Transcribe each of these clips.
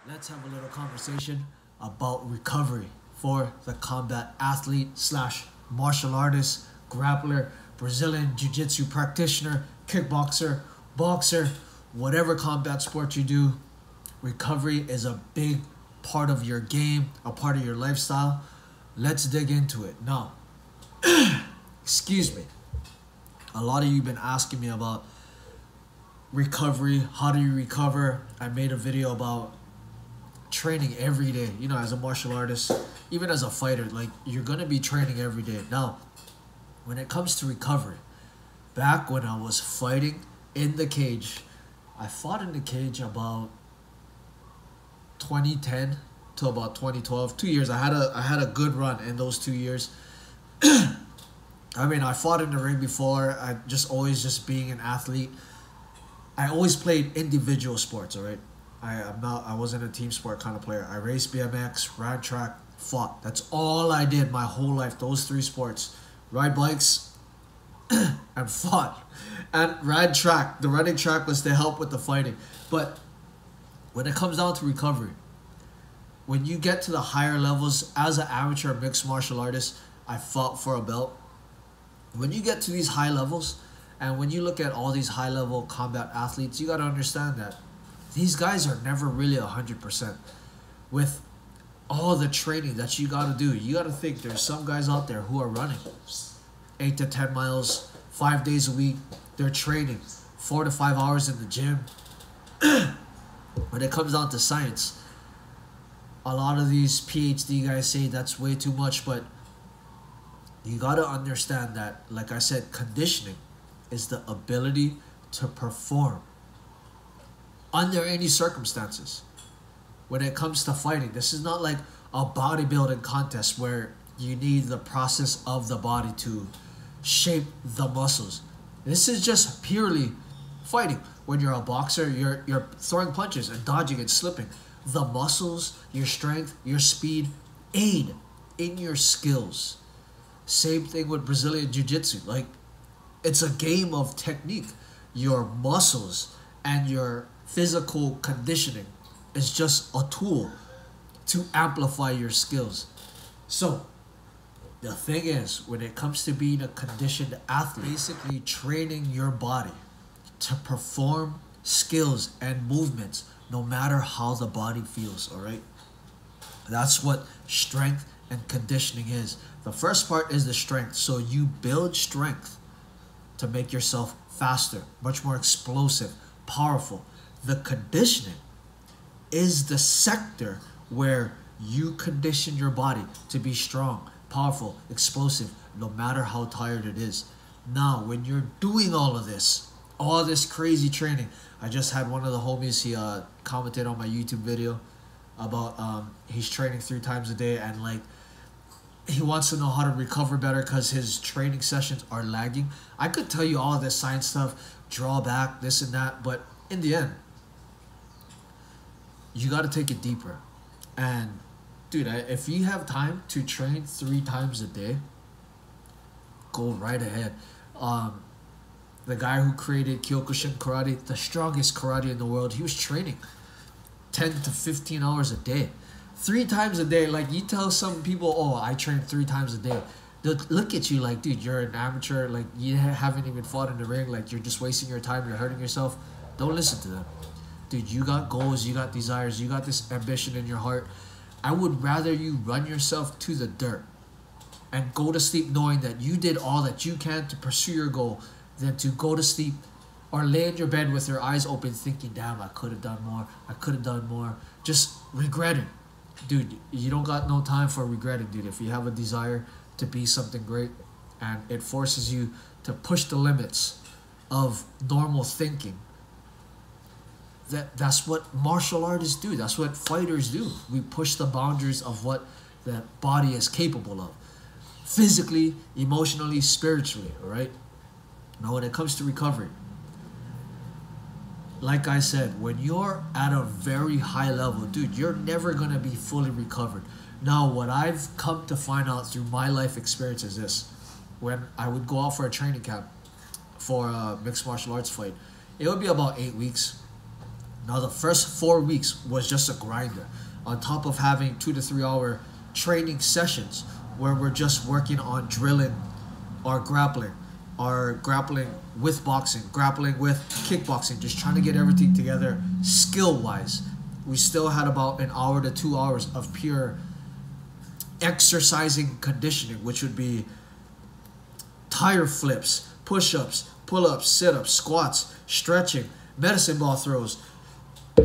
let's have a little conversation about recovery for the combat athlete slash martial artist, grappler, Brazilian jiu-jitsu practitioner, kickboxer, boxer, whatever combat sport you do. Recovery is a big part of your game, a part of your lifestyle. Let's dig into it. Now, excuse me. A lot of you have been asking me about recovery. How do you recover? I made a video about training every day. You know, as a martial artist, even as a fighter, like, you're going to be training every day. Now, when it comes to recovery, back when I was fighting in the cage, I fought in the cage about 2010 to about 2012. 2 years. I had a good run in those 2 years. I mean, I fought in the ring before. I just always just being an athlete. I always played individual sports, all right? I wasn't a team sport kind of player. I raced BMX, ran track, fought. That's all I did my whole life, those three sports. Ride bikes and fought. And ran track. The running track was to help with the fighting. But when it comes down to recovery, when you get to the higher levels, as an amateur mixed martial artist, I fought for a belt. When you get to these high levels, and when you look at all these high-level combat athletes, you got to understand that these guys are never really 100%. With all the training that you got to do, you got to think there's some guys out there who are running 8 to 10 miles, 5 days a week. They're training 4 to 5 hours in the gym. When it comes down to science, a lot of these PhD guys say that's way too much, but you got to understand that, like I said, conditioning is the ability to perform under any circumstances. When it comes to fighting, this is not like a bodybuilding contest where you need the process of the body to shape the muscles. This is just purely fighting. When you're a boxer, you're throwing punches and dodging and slipping. The muscles, your strength, your speed aid in your skills. Same thing with Brazilian jiu-jitsu. Like, it's a game of technique. Your muscles and your physical conditioning is just a tool to amplify your skills. So, the thing is, when it comes to being a conditioned athlete, basically training your body to perform skills and movements no matter how the body feels, all right? That's what strength and conditioning is. The first part is the strength. So you build strength to make yourself faster, much more explosive, powerful. The conditioning is the sector where you condition your body to be strong, powerful, explosive, no matter how tired it is. Now, when you're doing all this crazy training, I just had one of the homies, he commented on my YouTube video about he's training 3 times a day, and like, he wants to know how to recover better because his training sessions are lagging. I could tell you all this science stuff, draw back, this and that, but in the end, you got to take it deeper. And dude, if you have time to train 3 times a day, go right ahead. The guy who created Kyokushin Karate, the strongest karate in the world, he was training 10 to 15 hours a day. 3 times a day. Like, you tell some people, oh, I train 3 times a day. They'll look at you like, dude, you're an amateur. Like, you haven't even fought in the ring. Like, you're just wasting your time. You're hurting yourself. Don't listen to them. Dude, you got goals. You got desires. You got this ambition in your heart. I would rather you run yourself to the dirt and go to sleep knowing that you did all that you can to pursue your goal than to go to sleep or lay in your bed with your eyes open thinking, damn, I could have done more. I could have done more. Just regretting. Dude, you don't got no time for regretting, dude. If you have a desire to be something great and it forces you to push the limits of normal thinking, that's what martial artists do. That's what fighters do. We push the boundaries of what the body is capable of. Physically, emotionally, spiritually, all right? Now, when it comes to recovery, like I said, when you're at a very high level, dude, you're never going to be fully recovered. Now, what I've come to find out through my life experience is this. When I would go out for a training camp for a mixed martial arts fight, it would be about 8 weeks. Now the first 4 weeks was just a grinder, on top of having 2 to 3 hour training sessions where we're just working on drilling our grappling with boxing, grappling with kickboxing, just trying to get everything together skill wise. We still had about an hour to 2 hours of pure exercising conditioning, which would be tire flips, push-ups, pull-ups, sit-ups, squats, stretching, medicine ball throws,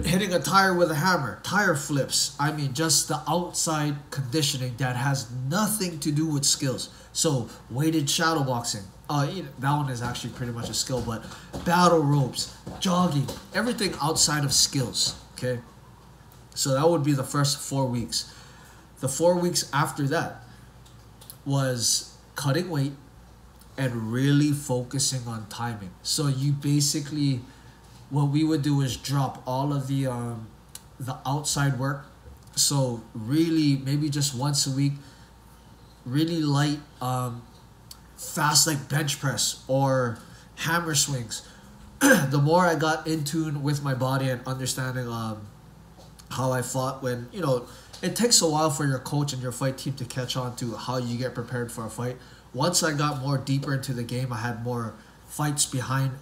hitting a tire with a hammer, tire flips. I mean, just the outside conditioning that has nothing to do with skills. So weighted shadow boxing, that one is actually pretty much a skill, but battle ropes, jogging, everything outside of skills, okay? So that would be the first 4 weeks. The 4 weeks after that was cutting weight and really focusing on timing. So you basically, what we would do is drop all of the outside work. So really, maybe just once a week, really light, fast like bench press or hammer swings. The more I got in tune with my body and understanding how I fought, when, you know, it takes a while for your coach and your fight team to catch on to how you get prepared for a fight. Once I got more deeper into the game, I had more fights behind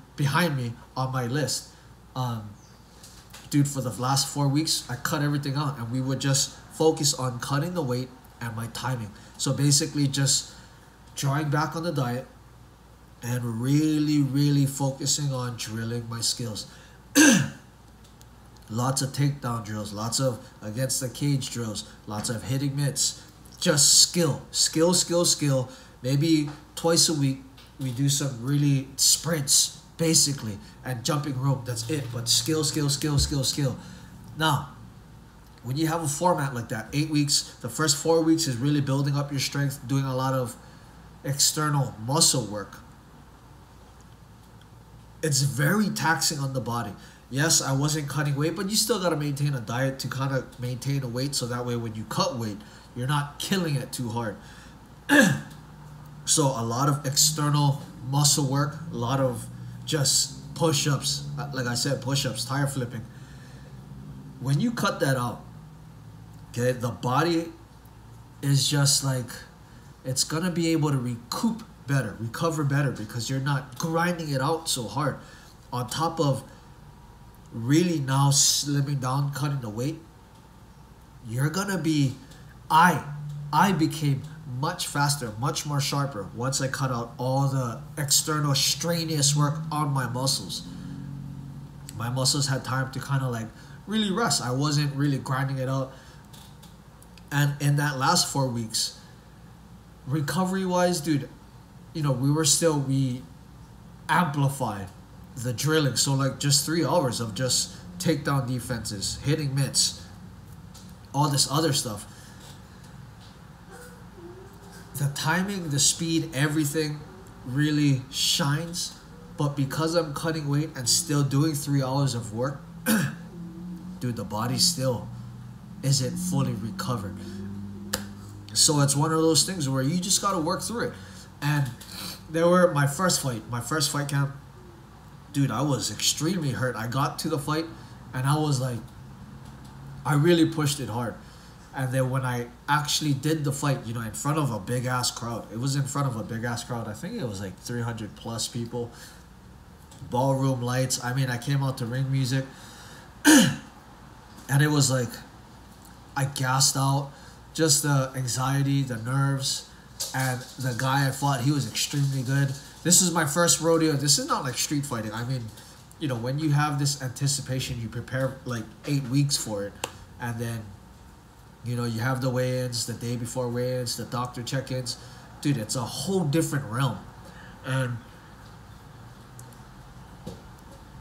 me on my list. Dude, for the last 4 weeks, I cut everything out and we would just focus on cutting the weight and my timing. So basically just drawing back on the diet and really focusing on drilling my skills. Lots of takedown drills, lots of against the cage drills, lots of hitting mitts, just skill. Maybe twice a week we do some really sprints, basically, and jumping rope. That's it, but skill. Now, when you have a format like that, 8 weeks, the first 4 weeks is really building up your strength, doing a lot of external muscle work. It's very taxing on the body. Yes, I wasn't cutting weight, but you still got to maintain a diet to kind of maintain a weight, so that way when you cut weight, you're not killing it too hard. So a lot of external muscle work, a lot of just push-ups, like I said, push-ups, tire flipping. When you cut that out, okay, the body is just like, it's going to be able to recover better because you're not grinding it out so hard. On top of really now slimming down, cutting the weight, you're going to be, I became much faster, much more sharper once I cut out all the external strenuous work on my muscles. My muscles had time to kind of like really rest. I wasn't really grinding it out. And in that last 4 weeks, recovery wise, dude, you know, we amplified the drilling. So like just 3 hours of just takedown defenses, hitting mitts, all this other stuff. The timing, the speed, everything really shines. But because I'm cutting weight and still doing 3 hours of work, dude, the body still isn't fully recovered. So it's one of those things where you just got to work through it. And there were my first fight camp, dude, I was extremely hurt. I got to the fight and I was like, I really pushed it hard. And then when I actually did the fight, you know, in front of a big ass crowd, it was in front of a big ass crowd. I think it was like 300 plus people, ballroom lights. I mean, I came out to ring music and it was like, I gassed out, just the anxiety, the nerves, and the guy I fought, he was extremely good. This is my first rodeo. This is not like street fighting. I mean, you know, when you have this anticipation, you prepare like 8 weeks for it. And then, you know, you have the weigh-ins, the day before weigh-ins, the doctor check-ins. Dude, it's a whole different realm. And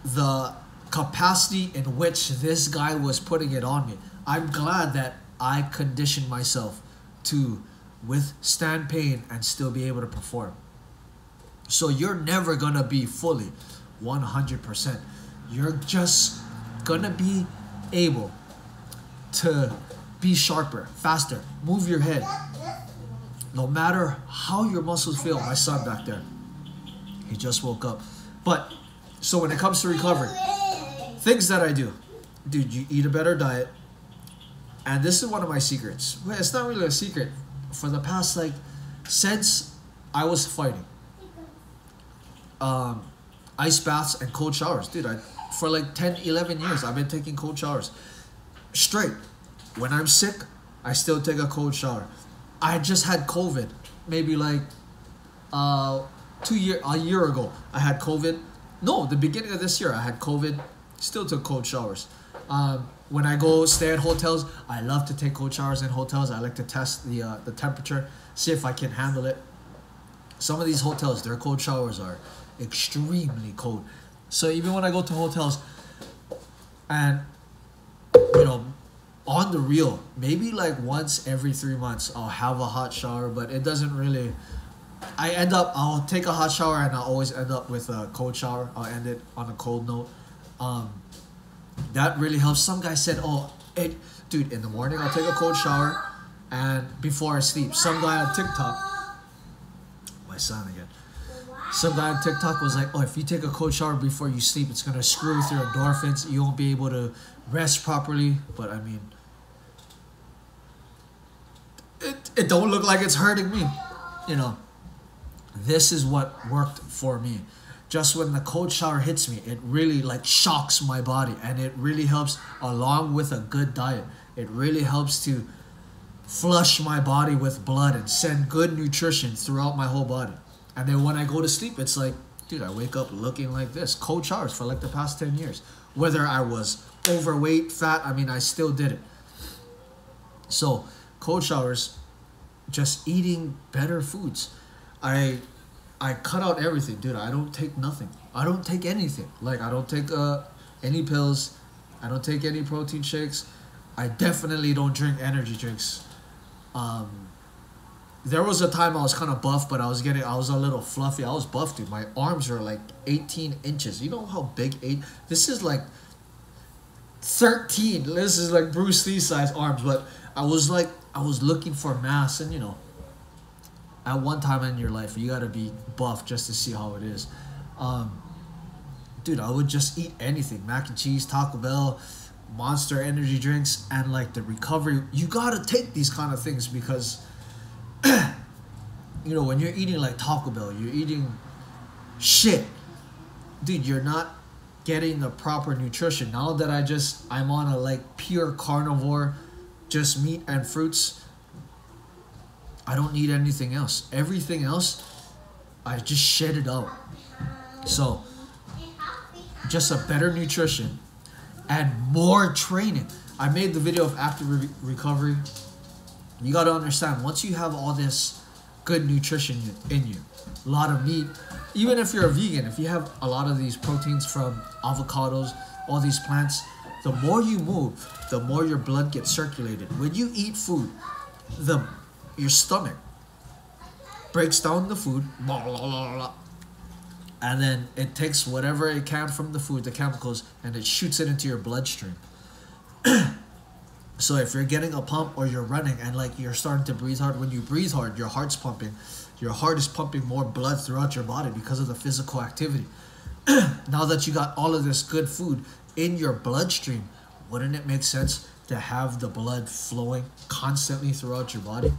the capacity in which this guy was putting it on me, I'm glad that I conditioned myself to withstand pain and still be able to perform. So you're never going to be fully 100%. You're just going to be able to be sharper, faster, move your head. No matter how your muscles feel. My son back there, he just woke up. But, so when it comes to recovery, things that I do. dude, you eat a better diet. And this is one of my secrets. Well, it's not really a secret. For the past, like, since I was fighting, ice baths and cold showers. Dude, for like 10, 11 years, I've been taking cold showers. Straight. When I'm sick, I still take a cold shower. I just had COVID. Maybe like a year ago, I had COVID. No, the beginning of this year, I had COVID. Still took cold showers. When I go stay at hotels, I love to take cold showers in hotels. I like to test the temperature, see if I can handle it. Some of these hotels, their cold showers are extremely cold. So even when I go to hotels, and you know, on the real, maybe like once every 3 months, I'll have a hot shower, but it doesn't really. I'll take a hot shower and I'll always end up with a cold shower. I'll end it on a cold note. That really helps. Some guy said, dude, in the morning I'll take a cold shower and before I sleep. Some guy on TikTok, my son again. Some guy on TikTok was like, if you take a cold shower before you sleep, it's going to screw with your endorphins. You won't be able to rest properly. But I mean, it don't look like it's hurting me. You know, this is what worked for me. Just when the cold shower hits me, it really like shocks my body, and it really helps along with a good diet. It really helps to flush my body with blood and send good nutrition throughout my whole body. And then when I go to sleep, it's like, dude, I wake up looking like this. Cold showers for like the past 10 years. Whether I was overweight, fat, I mean, I still did it. So cold showers, just eating better foods. I cut out everything, dude. I don't take nothing. I don't take anything. Like, I don't take any pills. I don't take any protein shakes. I definitely don't drink energy drinks. There was a time I was kind of buff, but I was a little fluffy. I was buff, dude. My arms are like 18 inches. You know how big this is like 13. This is like Bruce Lee size arms, but I was looking for mass, and you know, at one time in your life, you gotta be buff just to see how it is. Dude, I would just eat anything. Mac and cheese, Taco Bell, Monster energy drinks, and like the recovery. You gotta take these kind of things because, you know, when you're eating like Taco Bell, you're eating shit. Dude, you're not getting the proper nutrition. Now that I'm on a like pure carnivore, just meat and fruits, I don't need anything else. Everything else, I just shed it out. So, just a better nutrition and more training. I made the video of active recovery. You got to understand, once you have all this good nutrition in you, a lot of meat, even if you're a vegan, if you have a lot of these proteins from avocados, all these plants, the more you move, the more your blood gets circulated. When you eat food, your stomach breaks down the food, blah, blah, blah, blah, and then it takes whatever it can from the food, the chemicals, and it shoots it into your bloodstream. So if you're getting a pump or you're running and like you're starting to breathe hard, when you breathe hard, your heart's pumping. Your heart is pumping more blood throughout your body because of the physical activity. Now that you got all of this good food in your bloodstream, wouldn't it make sense to have the blood flowing constantly throughout your body?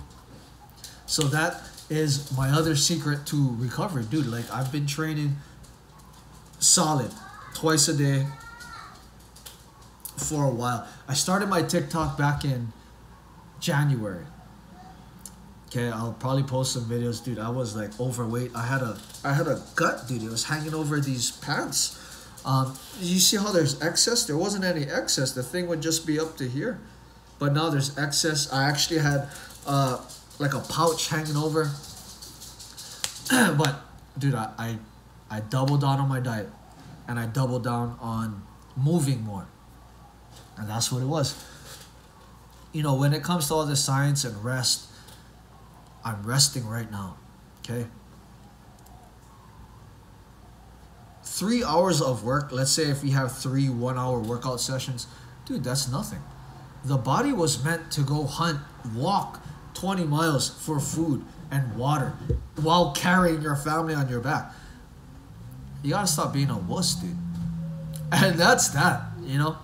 So that is my other secret to recovery, dude. Like, I've been training solid twice a day for a while. I started my TikTok back in January. Okay, I'll probably post some videos, dude. I was like overweight. I had a gut, dude. It was hanging over these pants. You see how there's excess? There wasn't any excess. The thing would just be up to here, but now there's excess. I actually had like a pouch hanging over. But dude, I doubled down on my diet, and I doubled down on moving more, and that's what it was. You know, when it comes to all this science and rest, I'm resting right now, okay? 3 hours of work, let's say if we have 3 1-hour workout sessions, dude, that's nothing. The body was meant to go hunt, walk 20 miles for food and water while carrying your family on your back. You gotta stop being a wuss, dude. And that's that, you know?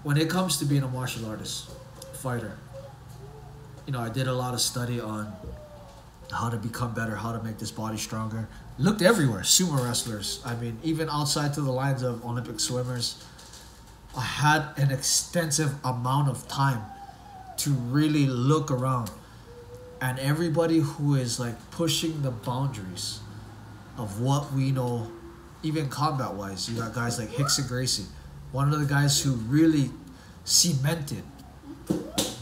when it comes to being a martial artist, fighter, I did a lot of study on how to become better, how to make this body stronger. Looked everywhere, sumo wrestlers. I mean, even outside to the lines of Olympic swimmers. I had an extensive amount of time to really look around. And everybody who is like pushing the boundaries of what we know, even combat-wise, you got guys like Rickson Gracie, one of the guys who really cemented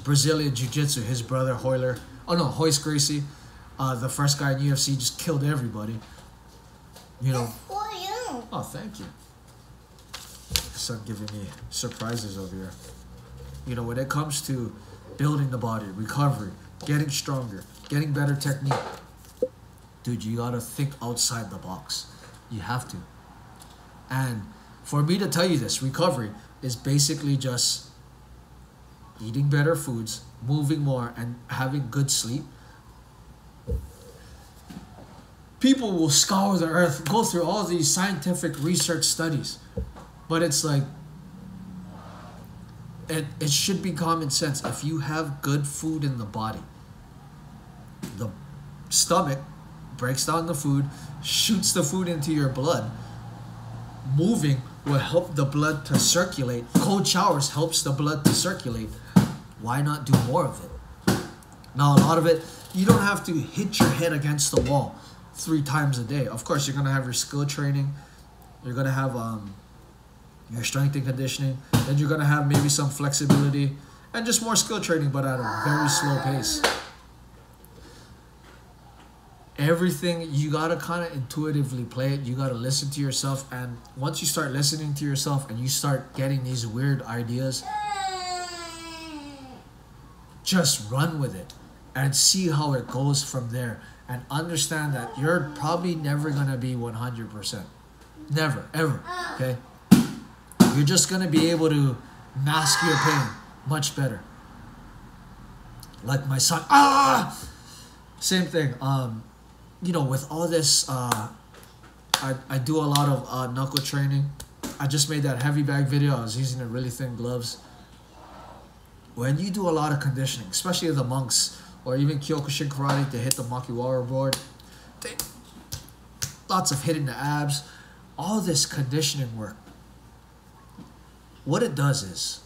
Brazilian Jiu-Jitsu, his brother Royce Gracie, the first guy in UFC, just killed everybody. That's for you. Oh, thank you. Son giving me surprises over here. When it comes to building the body, recovery, getting stronger, getting better technique, dude, you gotta think outside the box. You have to. And for me to tell you this, recovery is basically just eating better foods, moving more, and having good sleep. People will scour the earth, go through all these scientific research studies, but it's like, it should be common sense. If you have good food in the body, the stomach breaks down the food, shoots the food into your blood. Moving will help the blood to circulate. Cold showers helps the blood to circulate. Why not do more of it? Now, a lot of it, you don't have to hit your head against the wall 3 times a day. Of course, you're going to have your skill training. You're going to have your strength and conditioning. Then you're going to have maybe some flexibility and just more skill training, but at a very slow pace. Everything, you got to kind of intuitively play it. You got to listen to yourself. And once you start listening to yourself and you start getting these weird ideas, just run with it and see how it goes from there. And understand that you're probably never going to be 100%. Never, ever, okay? You're just going to be able to mask your pain much better. Like my son, same thing. With all this, I do a lot of knuckle training. I just made that heavy bag video. I was using the really thin gloves. When you do a lot of conditioning, especially the monks, or even Kyokushin karate to hit the Makiwara board, lots of hitting the abs, all this conditioning work, what it does is,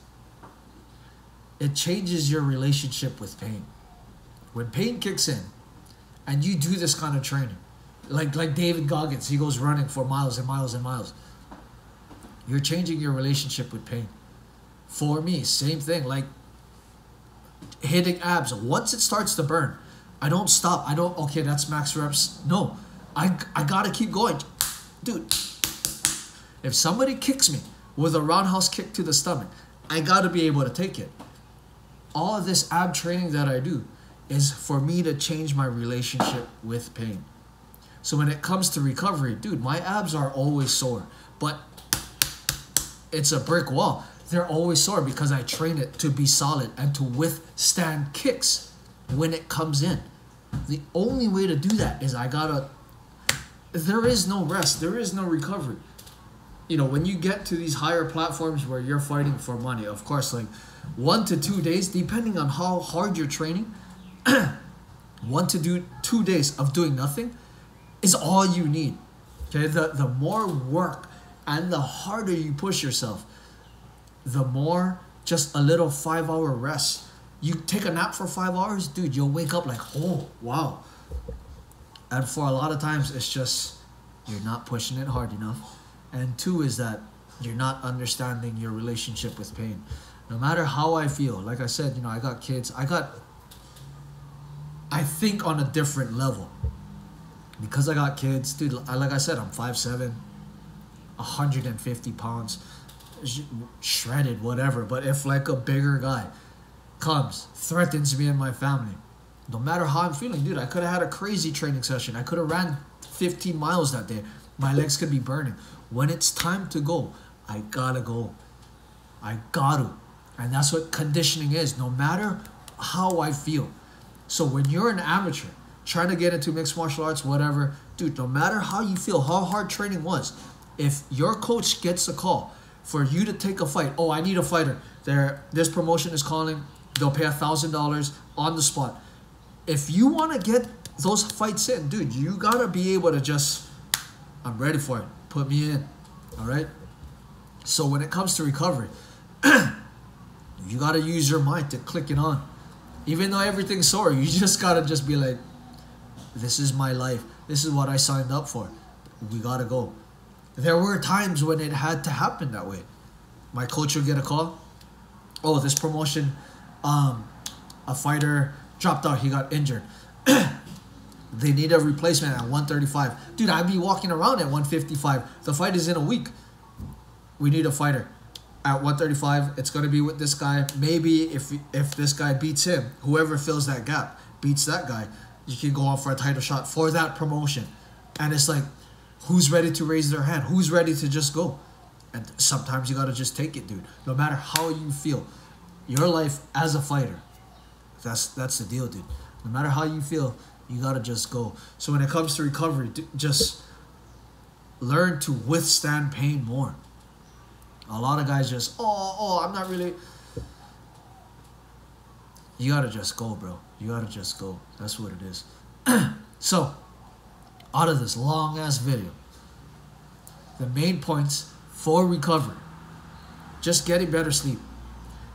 it changes your relationship with pain. When pain kicks in, and you do this kind of training, like David Goggins, he goes running for miles and miles and miles, you're changing your relationship with pain. For me, same thing, like hitting abs. Once it starts to burn, I don't stop. Okay, that's max reps. No, I gotta keep going. Dude, if somebody kicks me with a roundhouse kick to the stomach, I gotta be able to take it. All of this ab training that I do is for me to change my relationship with pain. So when it comes to recovery, dude, my abs are always sore, but it's a brick wall. They're always sore because I train it to be solid and to withstand kicks when it comes in. The only way to do that is there is no rest, there is no recovery. When you get to these higher platforms where you're fighting for money, of course, like 1 to 2 days, depending on how hard you're training, 1 to 2 days of doing nothing is all you need. Okay, the more work and the harder you push yourself, the more just a little 5-hour rest. You take a nap for 5 hours, dude, you'll wake up like, oh, wow. And for a lot of times, it's just, you're not pushing it hard enough. And 2 is that you're not understanding your relationship with pain. No matter how I feel, like I said, I got kids. I think on a different level. Because I got kids, dude, like I said, I'm 5'7", 150 pounds. Shredded, whatever. But if like a bigger guy comes, threatens me and my family, no matter how I'm feeling, dude, I could have had a crazy training session. I could have ran 15 miles that day. My legs could be burning. When it's time to go, I gotta go. I got to. And that's what conditioning is, no matter how I feel. So when you're an amateur, trying to get into mixed martial arts, whatever, dude, no matter how you feel, how hard training was, if your coach gets a call for you to take a fight, oh, I need a fighter, This promotion is calling. They'll pay $1,000 on the spot. If you want to get those fights in, dude, you gotta be able to just, I'm ready for it. Put me in. All right. So when it comes to recovery, you gotta use your mind to click it on. Even though everything's sore, you just gotta just be like, this is my life. This is what I signed up for. We gotta go. There were times when it had to happen that way. My coach would get a call. Oh, this promotion, a fighter dropped out. He got injured. They need a replacement at 135. Dude, I'd be walking around at 155. The fight is in a week. We need a fighter at 135. It's going to be with this guy. Maybe if this guy beats him, whoever fills that gap beats that guy, you can go on for a title shot for that promotion. And it's like, who's ready to raise their hand? Who's ready to just go? And sometimes you got to just take it, dude. No matter how you feel. Your life as a fighter. That's the deal, dude. No matter how you feel, you got to just go. So when it comes to recovery, just learn to withstand pain more. A lot of guys just, I'm not really. You got to just go, bro. You got to just go. That's what it is. So, out of this long-ass video, the main points for recovery. Just getting better sleep.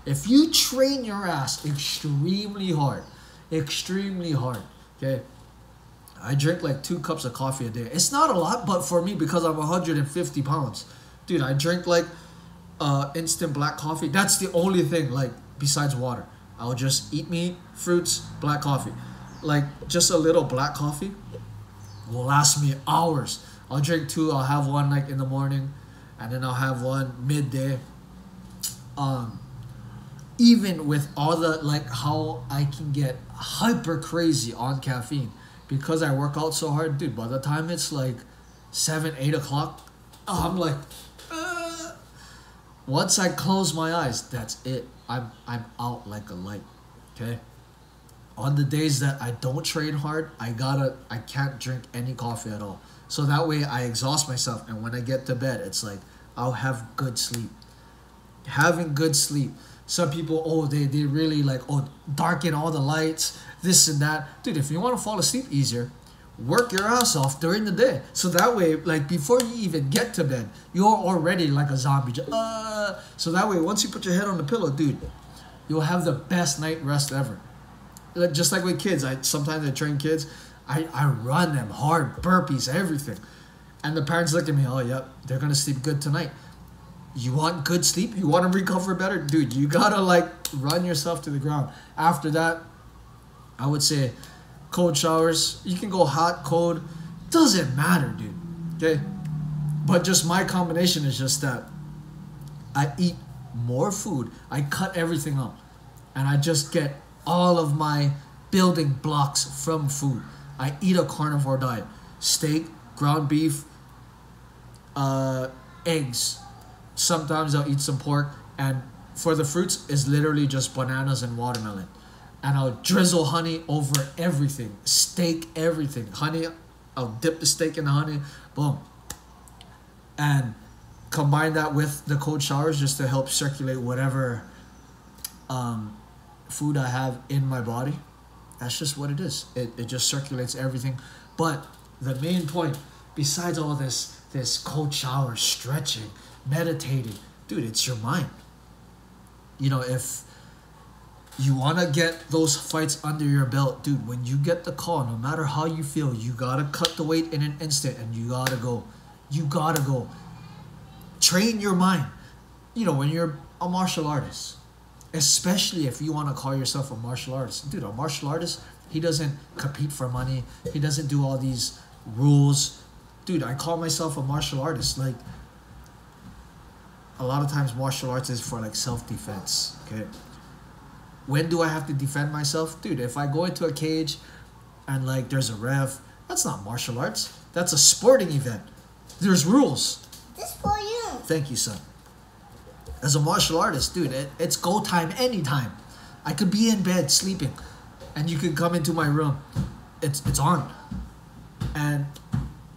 If you train your ass extremely hard, okay? I drink like 2 cups of coffee a day. It's not a lot, but for me, because I'm 150 pounds, dude, I drink like instant black coffee. That's the only thing, like, besides water. I'll just eat meat, fruits, black coffee. Like, just a little black coffee will last me hours. I'll drink 2. I'll have one like in the morning, and then I'll have one midday. Even with all the, like, how I can get hyper crazy on caffeine because I work out so hard, dude, by the time it's like 7, 8 o'clock, I'm like, once I close my eyes, that's it. I'm out like a light, okay? On the days that I don't train hard, I can't drink any coffee at all. So that way I exhaust myself, and when I get to bed, it's like, I'll have good sleep. Having good sleep. Some people, they really like, darken all the lights, this and that. Dude, if you want to fall asleep easier, work your ass off during the day. So that way, like, before you even get to bed, you're already like a zombie. So that way, once you put your head on the pillow, dude, you'll have the best night rest ever. Like, just like with kids, sometimes I train kids, I run them hard, burpees, everything. And the parents look at me, yep, they're going to sleep good tonight. You want good sleep? You want to recover better? Dude, you got to, like, run yourself to the ground. After that, I would say cold showers. You can go hot, cold. Doesn't matter, dude. Okay? But just my combination is just that I eat more food. I cut everything out. And I just get all of my building blocks from food. I eat a carnivore diet. Steak, ground beef, eggs. Sometimes I'll eat some pork. And for the fruits, it's literally just bananas and watermelon. And I'll drizzle honey over everything. Steak, everything. Honey, I'll dip the steak in the honey. Boom. And combine that with the cold showers just to help circulate whatever food I have in my body. That's just what it is. It just circulates everything. But the main point, besides all this cold shower, stretching, meditating, dude, it's your mind. You know, if you want to get those fights under your belt, dude, when you get the call, no matter how you feel, you got to cut the weight in an instant and you got to go. You got to go. Train your mind. You know, when you're a martial artist, especially if you want to call yourself a martial artist. Dude, a martial artist, he doesn't compete for money. He doesn't do all these rules. Dude, I call myself a martial artist. Like, a lot of times martial arts is for, like, self-defense, okay? When do I have to defend myself? Dude, if I go into a cage and, like, there's a ref, that's not martial arts. That's a sporting event. There's rules. This for you. Thank you, son. As a martial artist, dude, it's go time anytime. I could be in bed sleeping and you could come into my room. It's on. And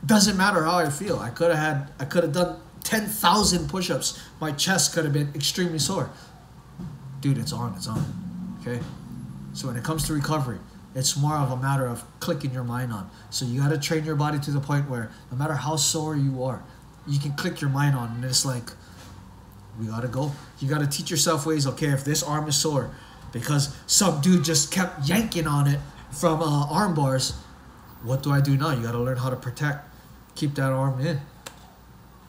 doesn't matter how I feel. I could have done 10,000 push-ups. My chest could have been extremely sore. dude, it's on, okay? So when it comes to recovery, it's more of a matter of clicking your mind on. So you got to train your body to the point where no matter how sore you are, you can click your mind on, and it's like, we got to go. You got to teach yourself ways, okay, if this arm is sore because some dude just kept yanking on it from arm bars, what do I do now? You got to learn how to protect, keep that arm in.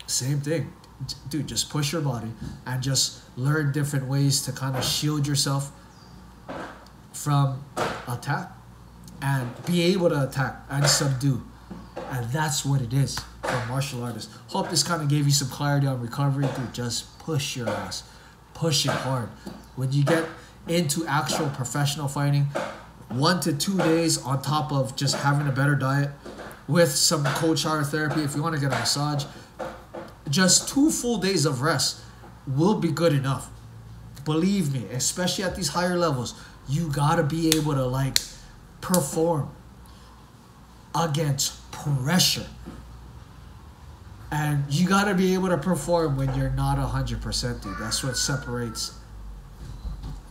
Same thing. Dude, just push your body and just learn different ways to kind of shield yourself from attack and be able to attack and subdue. And that's what it is for martial artists. Hope this kind of gave you some clarity on recovery. Dude, just push your ass. Push it hard. When you get into actual professional fighting, 1 to 2 days on top of just having a better diet with some cold shower therapy, if you want to get a massage, just 2 full days of rest will be good enough. Believe me, especially at these higher levels, you gotta be able to like perform against pressure. And you gotta be able to perform when you're not 100%, dude. That's what separates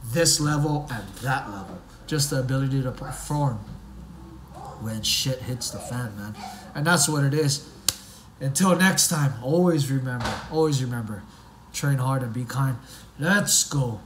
this level and that level. Just the ability to perform when shit hits the fan, man. And that's what it is. Until next time, always remember, train hard and be kind. Let's go.